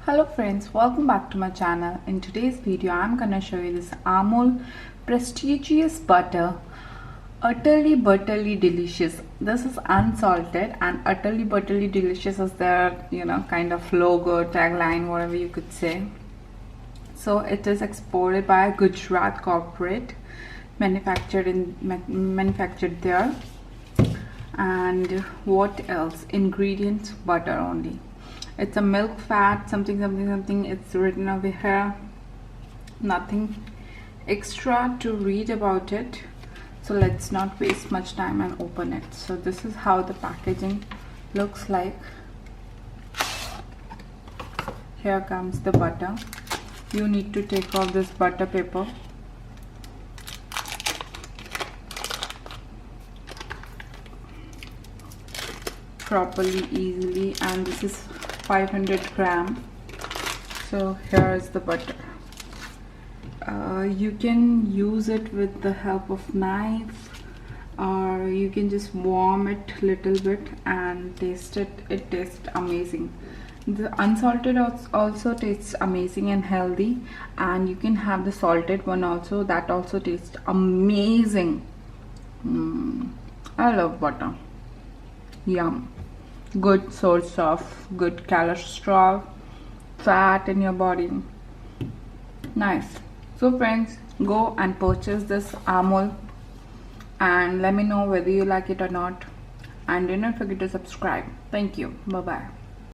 Hello friends, welcome back to my channel. In today's video I'm gonna show you this Amul prestigious butter, utterly butterly delicious. This is unsalted and utterly butterly delicious is their kind of logo, tagline, whatever you could say. So it is exported by a Gujarat corporate, manufactured there. And what else? Ingredients: butter only. It's a milk fat something. It's written over here. Nothing extra to read about it. So let's not waste much time and open it. So this is how the packaging looks like. Here comes the butter. You need to take off this butter paper. Properly, easily, and this is 500 gram. So here is the butter. You can use it with the help of knife, or you can just warm it a little bit and taste it. It tastes amazing. The unsalted also tastes amazing and healthy, and you can have the salted one also. That also tastes amazing. I love butter. Yum. Good source of good cholesterol, fat in your body. Nice. So friends, go and purchase this Amul and let me know whether you like it or not, and do not forget to subscribe. Thank you. Bye bye.